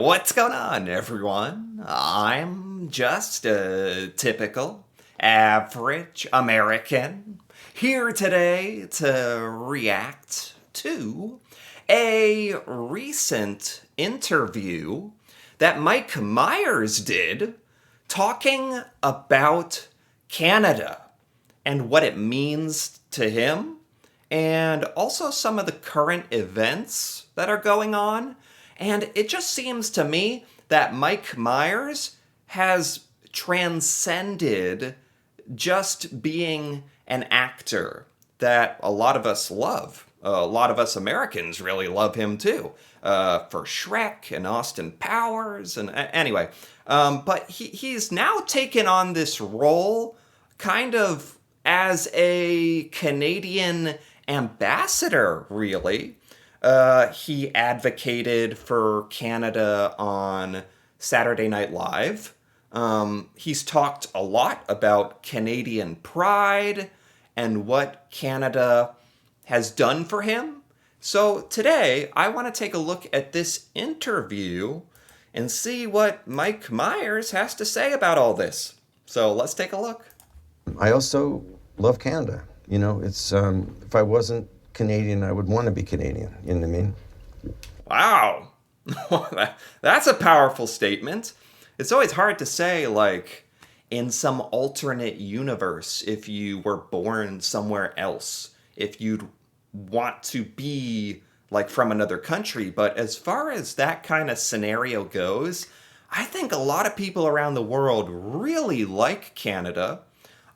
What's going on, everyone? I'm just a typical, average American here today to react to a recent interview that Mike Myers did talking about Canada and what it means to him, and also some of the current events that are going on. And it just seems to me that Mike Myers has transcended just being an actor that a lot of us love. A lot of us Americans really love him too, for Shrek and Austin Powers. And anyway, but he's now taken on this role kind of as a Canadian ambassador, really. He advocated for Canada on Saturday Night Live. He's talked a lot about Canadian pride and what Canada has done for him. So today, I want to take a look at this interview and see what Mike Myers has to say about all this. So let's take a look. I also love Canada. It's if I wasn't Canadian, I would want to be Canadian. You know what I mean? Wow. That's a powerful statement. It's always hard to say, like, in some alternate universe, if you were born somewhere else, if you'd want to be, like, from another country. But as far as that kind of scenario goes, I think a lot of people around the world really like Canada.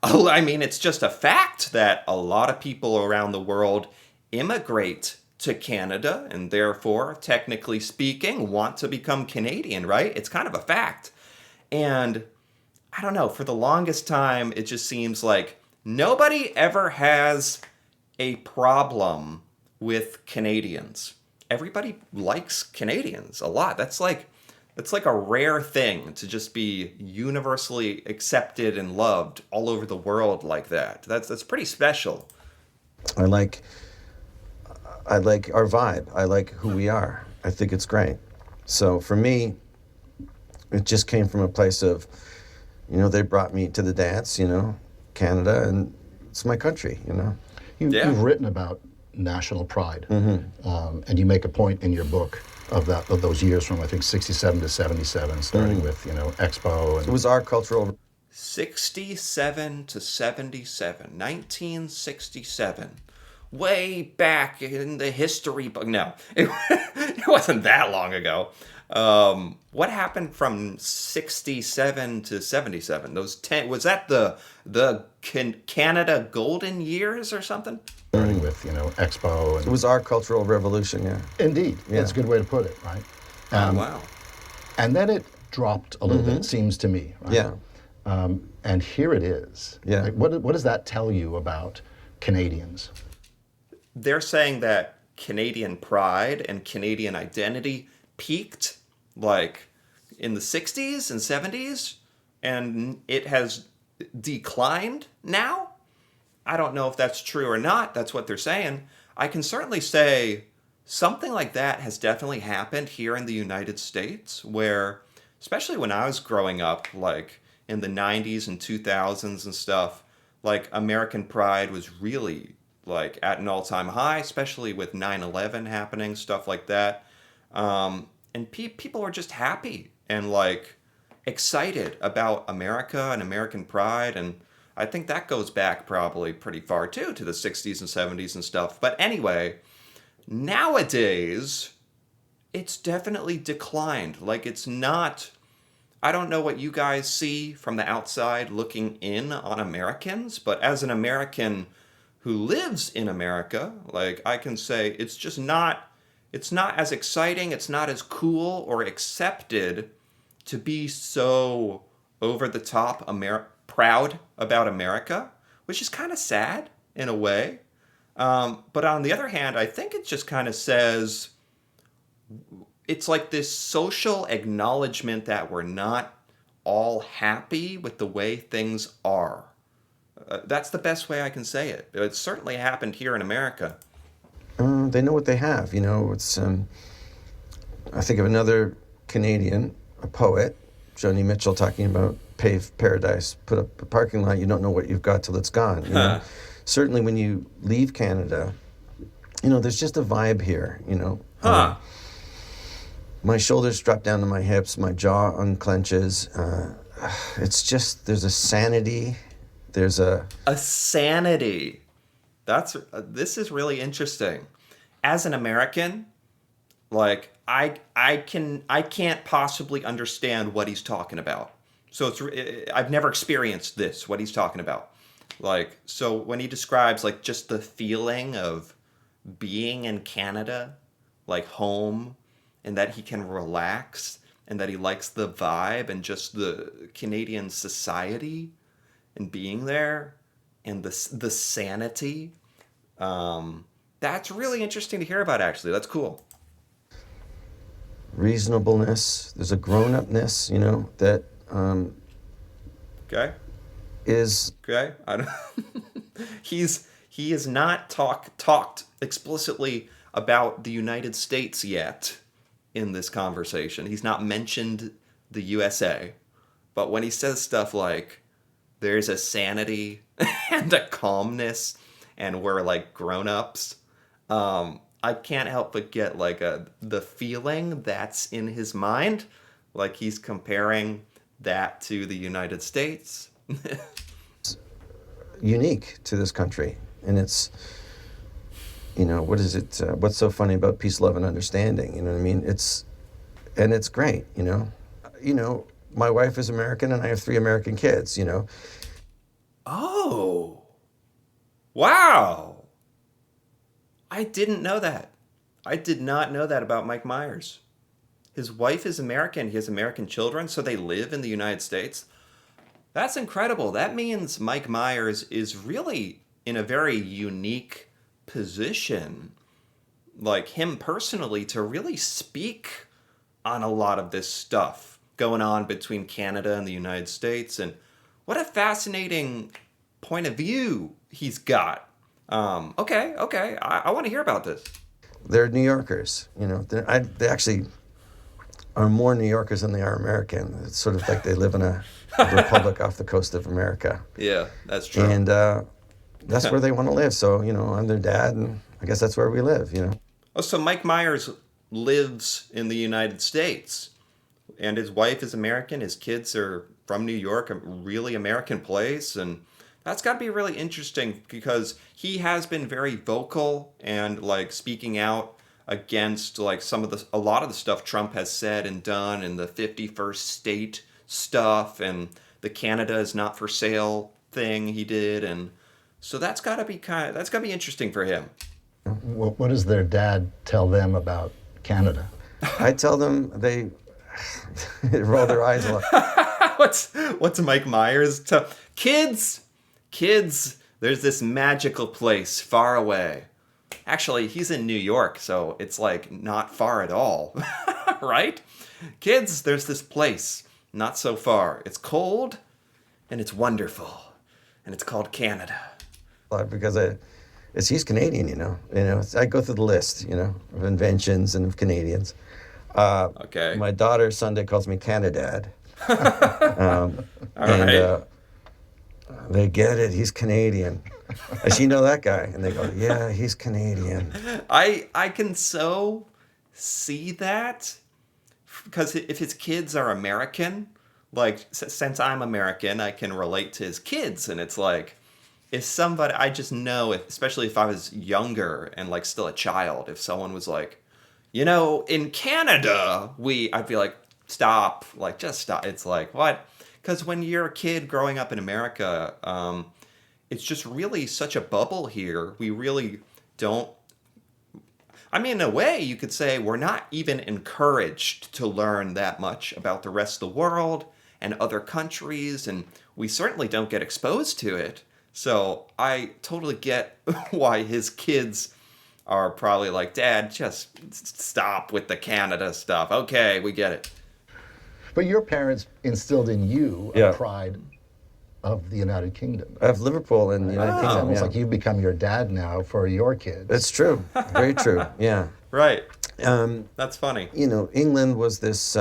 I mean, it's just a fact that a lot of people around the world immigrate to Canada and therefore, technically speaking, want to become Canadian, right? It's kind of a fact. And I don't know, for the longest time, it just seems like nobody ever has a problem with Canadians. Everybody likes Canadians a lot. That's like a rare thing to just be universally accepted and loved all over the world like that. That's pretty special. I like I like our vibe. I like who we are. I think it's great. So for me, it just came from a place of, they brought me to the dance, Canada, and it's my country. Yeah. You've written about national pride, and you make a point in your book of those years from I think '67 to '77, starting with Expo It and was our cultural 67 to 77, 1967. Way back in the history book. No, it wasn't that long ago. What happened from 67 to 77? Those 10, was that the Canada golden years or something? starting with Expo It and was our cultural revolution. Yeah. indeed, Yeah. that's a good way to put it, right? Oh, wow. And then it dropped a little bit, it seems to me, right? Yeah. And here it is. Yeah. Like, what does that tell you about Canadians? They're saying that Canadian pride and Canadian identity peaked like in the 60s and 70s, and it has declined now. I don't know if that's true or not. That's what they're saying. I can certainly say something like that has definitely happened here in the United States, where, especially when I was growing up, like in the 90s and 2000s and stuff, like American pride was really like at an all-time high, especially with 9/11 happening, stuff like that. And people were just happy and like excited about America and American pride. And I think that goes back probably pretty far too, to the 60s and 70s and stuff. But anyway, nowadays, it's definitely declined. Like, it's not. I don't know what you guys see from the outside looking in on Americans, but as an American who lives in America, like, I can say it's not as exciting, it's not as cool or accepted to be so over the top proud about America, which is kind of sad in a way. But on the other hand, I think it just kind of says it's like this social acknowledgement that we're not all happy with the way things are. That's the best way I can say it. It certainly happened here in America. They know what they have. It's. I think of another Canadian, a poet, Joni Mitchell, talking about pave paradise, put up a parking lot, you don't know what you've got till it's gone. You know? Certainly when you leave Canada, you know, there's just a vibe here, you know. My shoulders drop down to my hips, my jaw unclenches. It's just, there's a sanity, there's a sanity. This is really interesting. As an American, like I can't possibly understand what he's talking about. So I've never experienced this, what he's talking about. Like, so when he describes like just the feeling of being in Canada, like home, and that he can relax, and that he likes the vibe and just the Canadian society and being there, and the sanity. That's really interesting to hear about, actually. That's cool. reasonableness. There's a grown-upness, you know, that Okay. is Okay. I don't. He has not talked explicitly about the United States yet in this conversation. He's not mentioned the USA, but when he says stuff like there's a sanity and a calmness and we're like grown-ups, I can't help but get like the feeling that's in his mind, like he's comparing that to the United States. unique to this country. And it's, you know, what is it? What's so funny about peace, love, and understanding? You know what I mean? It's great, you know? You know, my wife is American and I have 3 American kids, you know? Oh, wow. I didn't know that. I did not know that about Mike Myers. His wife is American. He has American children, so they live in the United States. That's incredible. That means Mike Myers is really in a very unique position, like him personally, to really speak on a lot of this stuff going on between Canada and the United States. And what a fascinating point of view he's got. Okay. I want to hear about this. They're New Yorkers, you know? They actually are more New Yorkers than they are American. It's sort of like they live in a republic off the coast of America. Yeah, that's true. And that's where they want to live. So, you know, I'm their dad, and I guess that's where we live, you know? Oh, so Mike Myers lives in the United States, and his wife is American. His kids are from New York, a really American place, and that's got to be really interesting because he has been very vocal and like speaking out against like a lot of the stuff Trump has said and done, and the 51st state stuff, and the Canada is not for sale thing he did, and so that's got to be interesting for him. What does their dad tell them about Canada? I tell them, they roll their eyes a lot. What's Mike Myers tell kids? There's this magical place far away. Actually, he's in New York, so it's like not far at all, right? Kids, there's this place not so far. It's cold and it's wonderful, and it's called Canada. Because he's Canadian, you know. I go through the list, you know, of inventions and of Canadians. Okay. My daughter Sunday calls me Canadad. All right. They get it. He's Canadian. Does she know that guy? And they go, yeah, he's Canadian. I can so see that because if his kids are American, like since I'm American, I can relate to his kids, and it's like if somebody I just know, especially if I was younger and like still a child, if someone was like, you know, in Canada, I'd be like, stop, like just stop. It's like what? Because when you're a kid growing up in America, it's just really such a bubble here. We really don't. I mean, in a way, you could say we're not even encouraged to learn that much about the rest of the world and other countries, and we certainly don't get exposed to it. So I totally get why his kids are probably like, Dad, just stop with the Canada stuff. Okay, we get it. But your parents instilled in you a Yeah. pride of the United Kingdom. I have Liverpool in the United It's Kingdom. almost Yeah. like you've become your dad now for your kids. It's true. Very true. Yeah. Right. That's funny. You know, England was this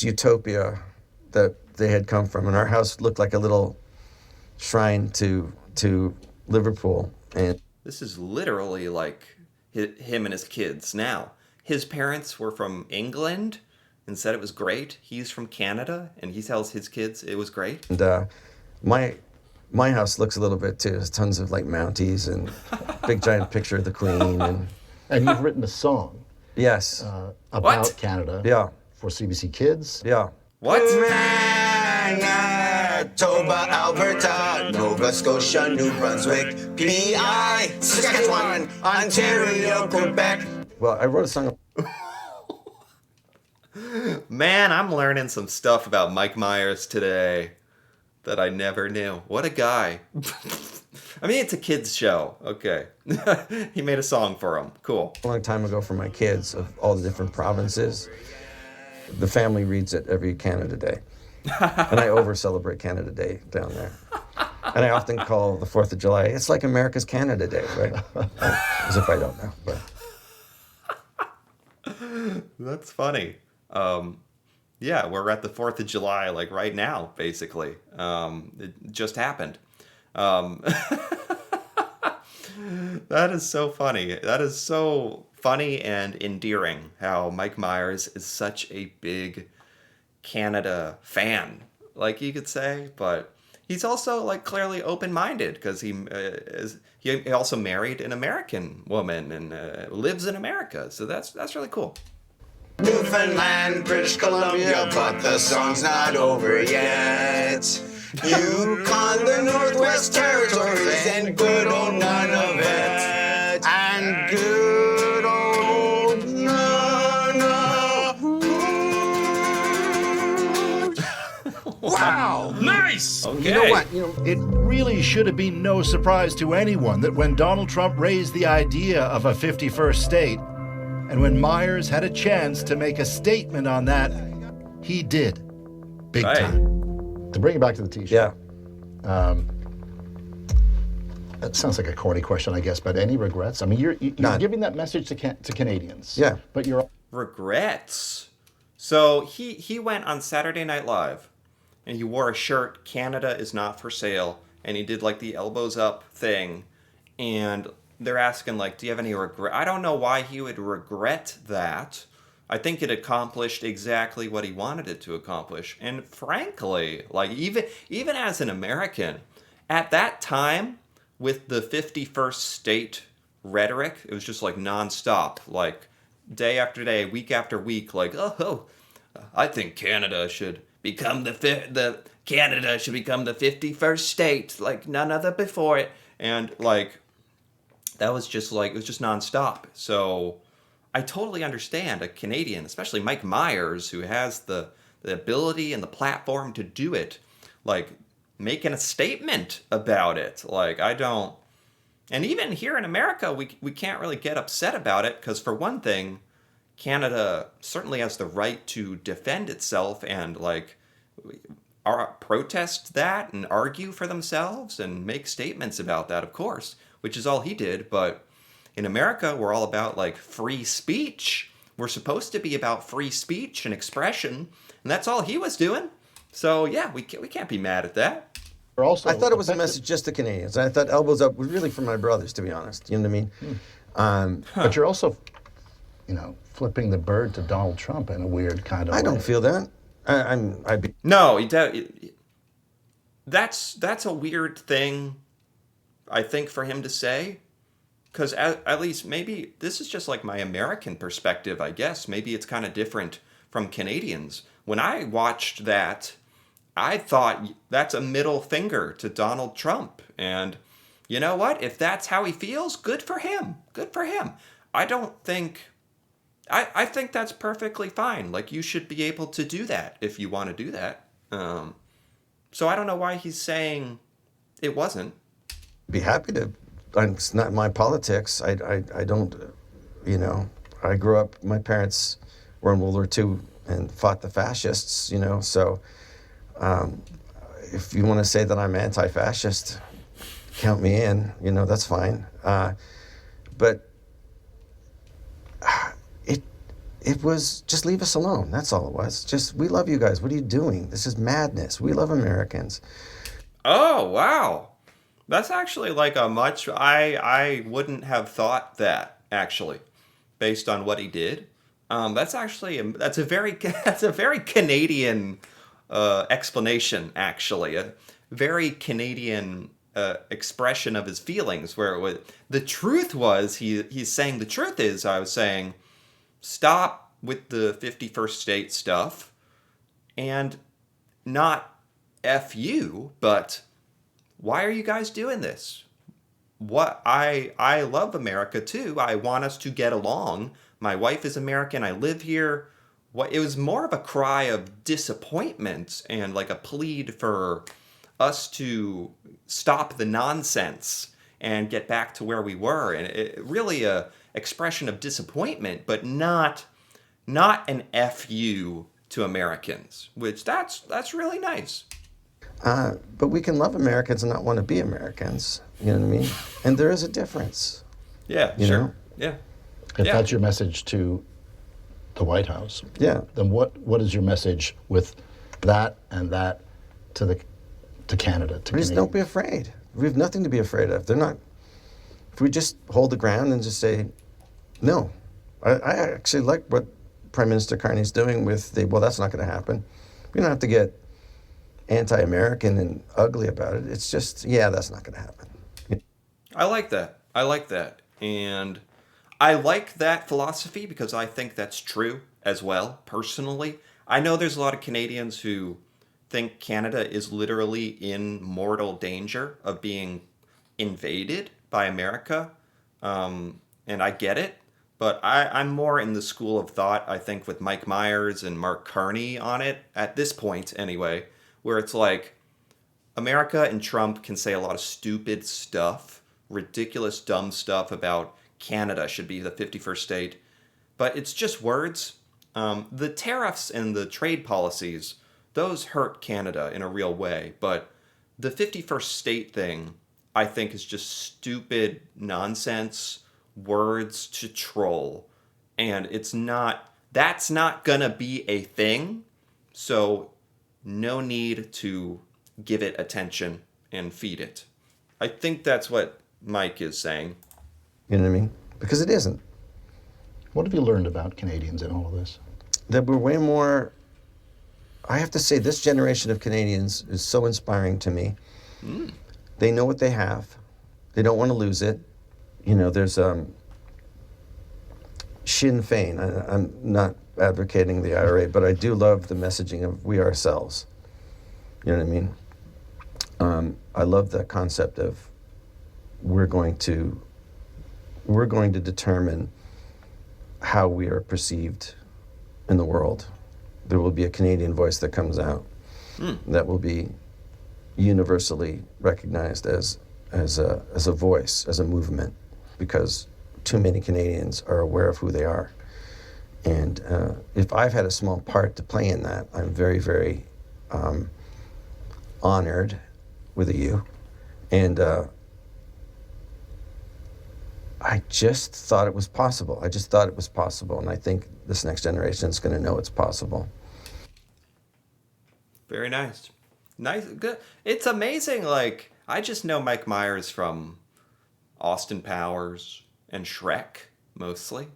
utopia that they had come from, and our house looked like a little shrine to Liverpool. And This is literally like him and his kids now. His parents were from England and said it was great. He's from Canada, and he tells his kids it was great. My house looks a little bit too. There's tons of like Mounties and big giant picture of the Queen, And you've written a song yes, about What? Canada yeah, for CBC Kids. yeah. What? Manitoba, Alberta, Nova Scotia, New Brunswick, PEI, Saskatchewan, Ontario, Quebec. Well, I wrote a song. Man, I'm learning some stuff about Mike Myers today that I never knew. What a guy. I mean, it's a kid's show. Okay. He made a song for him. Cool. A long time ago for my kids of all the different provinces. The family reads it every Canada Day. And I over-celebrate Canada Day down there. And I often call the 4th of July, it's like America's Canada Day, right? As if I don't know. But That's funny. Yeah, we're at the 4th of July, like right now, basically. It just happened. That is so funny. That is so funny and endearing how Mike Myers is such a big Canada fan, like you could say, but he's also like clearly open-minded because he also married an American woman and lives in America, so that's really cool. Newfoundland, British Columbia, but the song's not over yet. Yukon, the Northwest Territories, and good old Nunavut. And good old Nunavut. Wow! Nice! Okay. You know what? It really should have been no surprise to anyone that when Donald Trump raised the idea of a 51st state, and when Myers had a chance to make a statement on that, he did. Big Right. time. To bring it back to the T-shirt. yeah. That sounds like a corny question, I guess, but any regrets? I mean, you're None. giving that message to Canadians. Yeah. But you're Regrets. So he went on Saturday Night Live and he wore a shirt, Canada is not for sale, and he did like the elbows up thing, and they're asking like, do you have any regret? I don't know why he would regret that. I think it accomplished exactly what he wanted it to accomplish. And frankly, like even as an American, at that time with the 51st state rhetoric, it was just like nonstop, like day after day, week after week, like, I think Canada should become Canada should become the 51st state, like none other before it. And like that was just like, it was just nonstop. So I totally understand a Canadian, especially Mike Myers, who has the ability and the platform to do it, like making a statement about it. Like I don't, and even here in America, we can't really get upset about it because for one thing, Canada certainly has the right to defend itself and like protest that and argue for themselves and make statements about that, of course, which is all he did. But in America, we're all about like free speech. We're supposed to be about free speech and expression, and that's all he was doing. So yeah, we can't be mad at that. also. I thought it was a message just to Canadians. I thought elbows up was really for my brothers, to be honest. You know what I mean? But you're also, flipping the bird to Donald Trump in a weird kind of way. I don't feel that. I'd be. No, that's a weird thing, I think, for him to say. Because at least maybe this is just like my American perspective, I guess. Maybe it's kind of different from Canadians. When I watched that, I thought that's a middle finger to Donald Trump. And you know what? If that's how he feels, good for him. Good for him. I think that's perfectly fine. Like, you should be able to do that if you want to do that. So I don't know why he's saying it wasn't. Be happy to. It's not my politics. I don't, I grew up, my parents were in World War II and fought the fascists, so if you want to say that I'm anti-fascist, count me in. You know, that's fine. But it was just leave us alone. That's all it was. Just, we love you guys. What are you doing? This is madness. We love Americans. Oh, wow. That's actually like a much I wouldn't have thought that actually based on what he did. That's actually that's a very that's a very Canadian explanation actually. A very Canadian expression of his feelings where it was, the truth was he's saying the truth is I was saying stop with the 51st state stuff and not F you, but why are you guys doing this? What I love America too. I want us to get along. My wife is American. I live here. What it was more of a cry of disappointment and like a plead for us to stop the nonsense and get back to where we were. And it really a expression of disappointment, but not an FU to Americans, which that's really nice. But we can love Americans and not want to be Americans. You know what I mean? And there is a difference. Yeah, You sure. know? Yeah. If Yeah. that's your message to the White House, Yeah. then what is your message with that and that to Canada, to Please Canadians? don't be afraid. We have nothing to be afraid of. They're not. If we just hold the ground and just say, no. I actually like what Prime Minister Carney's doing with well, that's not going to happen. We don't have to get anti-American and ugly about it. It's just, yeah, that's not going to happen. I like that. I like that. And I like that philosophy because I think that's true as well, personally. I know there's a lot of Canadians who think Canada is literally in mortal danger of being invaded by America. And I get it. But I'm more in the school of thought, I think, with Mike Myers and Mark Carney on it, at this point anyway, where it's like America and Trump can say a lot of stupid stuff, ridiculous, dumb stuff about Canada should be the 51st state, but it's just words. The tariffs and the trade policies, those hurt Canada in a real way, but the 51st state thing, I think, is just stupid nonsense, words to troll, and that's not gonna be a thing, so no need to give it attention and feed it. I think that's what Mike is saying. You know what I mean? Because it isn't. What have you learned about Canadians in all of this? That we're way more. I have to say, this generation of Canadians is so inspiring to me. They know what they have. They don't want to lose it. You know, there's Sinn Féin. I'm not advocating the IRA, but I do love the messaging of we ourselves. You know what I mean? I love that concept of we're going to determine how we are perceived in the world. There will be a Canadian voice that comes out that will be universally recognized as a voice, as a movement, because too many Canadians are aware of who they are. And if I've had a small part to play in that, I'm very, very honored with a U. And I just thought it was possible. I just thought it was possible. And I think this next generation is going to know it's possible. Very nice. Nice. Good. It's amazing. Like, I just know Mike Myers from Austin Powers and Shrek, mostly.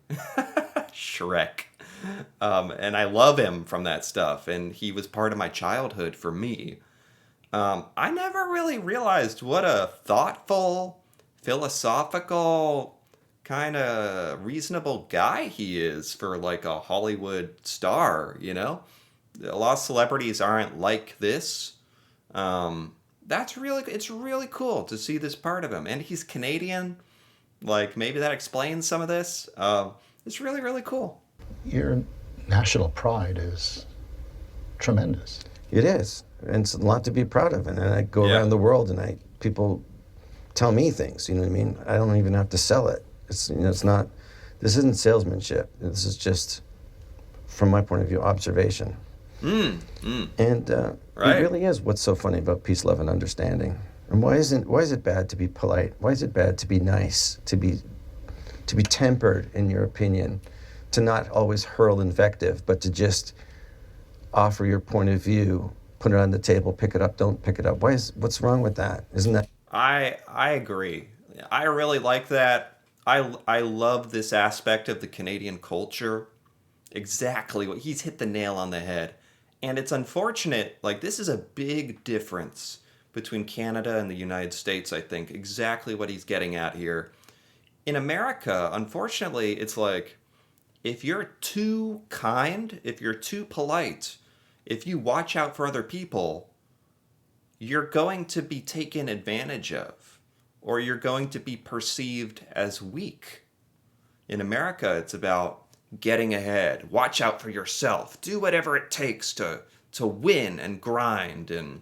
Shrek. And I love him from that stuff. And he was part of my childhood for me. I never really realized what a thoughtful, philosophical, kind of reasonable guy he is for like a Hollywood star, you know? A lot of celebrities aren't like this. It's really cool to see this part of him. And he's Canadian. Like, maybe that explains some of this. It's really, really cool. Your national pride is tremendous. It is. And it's a lot to be proud of. And I go Yeah. around the world and people tell me things, you know what I mean? I don't even have to sell it. It's not, this isn't salesmanship. This is just, from my point of view, observation. And Right. it really is what's so funny about peace, love, and understanding. And why is it bad to be polite? Why is it bad to be nice, to be tempered in your opinion, to not always hurl invective, but to just offer your point of view, put it on the table, pick it up, don't pick it up? What's wrong with that? Isn't that I agree. I really like that. I love this aspect of the Canadian culture. Exactly what he's hit the nail on the head. And it's unfortunate, like this is a big difference between Canada and the United States, I think. Exactly what he's getting at here. In America, unfortunately, it's like if you're too kind, if you're too polite, if you watch out for other people, you're going to be taken advantage of, or you're going to be perceived as weak. In America, it's about getting ahead, watch out for yourself, do whatever it takes to win and grind, and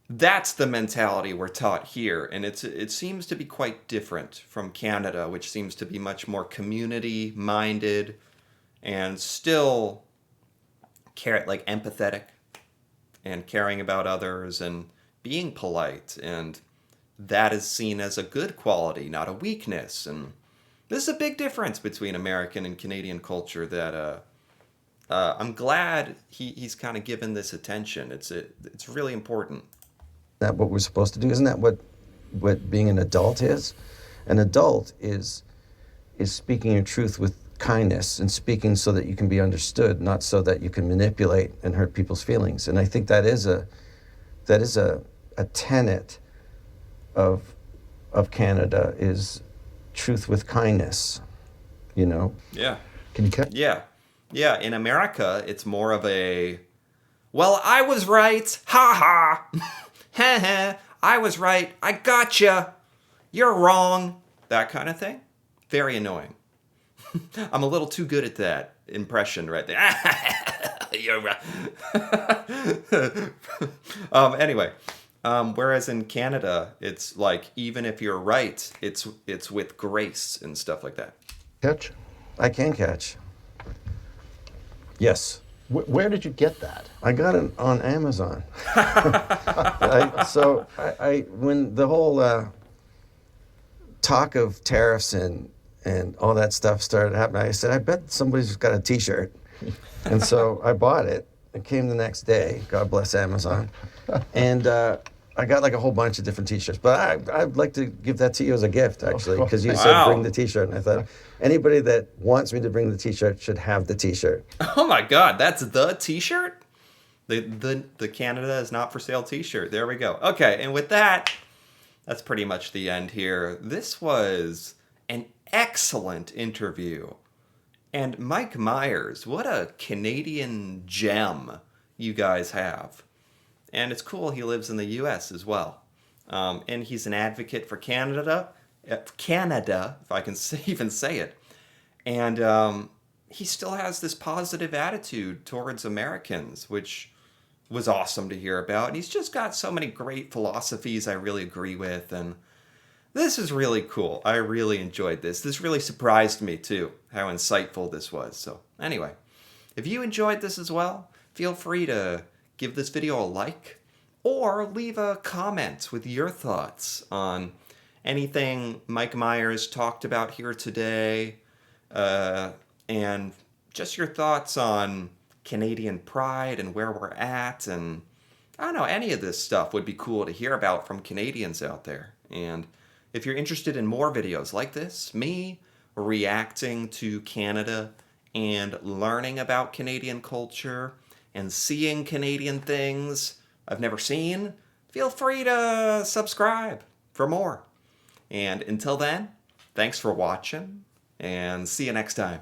that's the mentality we're taught here, and it seems to be quite different from Canada, which seems to be much more community minded and still like empathetic and caring about others and being polite, and that is seen as a good quality, not a weakness. And this is a big difference between American and Canadian culture that I'm glad he's kind of given this attention. It's really important. that what we're supposed to do? Isn't that what being an adult is? An adult is speaking your truth with kindness and speaking so that you can be understood, not so that you can manipulate and hurt people's feelings. And I think that is a tenet of Canada, is truth with kindness, you know? Yeah. Can you cut? Yeah. Yeah. In America, it's more of a, well, I was right. Ha ha. Ha ha. I was right. I gotcha. You're wrong. That kind of thing. Very annoying. I'm a little too good at that impression right there. You're right. Anyway, whereas in Canada, it's like, even if you're right, it's with grace and stuff like that. Catch? I can catch. Yes. Where did you get that? I got it on Amazon. When the whole talk of tariffs and all that stuff started happening, I said, I bet somebody's got a T-shirt. And so I bought it. It came the next day. God bless Amazon. And I got like a whole bunch of different T-shirts. But I'd like to give that to you as a gift, actually, because you said Wow. bring the T-shirt. And I thought anybody that wants me to bring the T-shirt should have the T-shirt. Oh my God, that's the T-shirt? The Canada is not for sale T-shirt. There we go. Okay, and with that, that's pretty much the end here. This was an excellent interview. And Mike Myers, what a Canadian gem you guys have. And it's cool he lives in the U.S. as well. And he's an advocate for Canada, if I can even say it. And he still has this positive attitude towards Americans, which was awesome to hear about. And he's just got so many great philosophies I really agree with. And this is really cool. I really enjoyed this. This really surprised me, too, how insightful this was. So anyway, if you enjoyed this as well, feel free to give this video a like or leave a comment with your thoughts on anything Mike Myers talked about here today, and just your thoughts on Canadian pride and where we're at, and I don't know, any of this stuff would be cool to hear about from Canadians out there. And if you're interested in more videos like this, me reacting to Canada and learning about Canadian culture and seeing Canadian things I've never seen, feel free to subscribe for more. And until then, thanks for watching, and see you next time.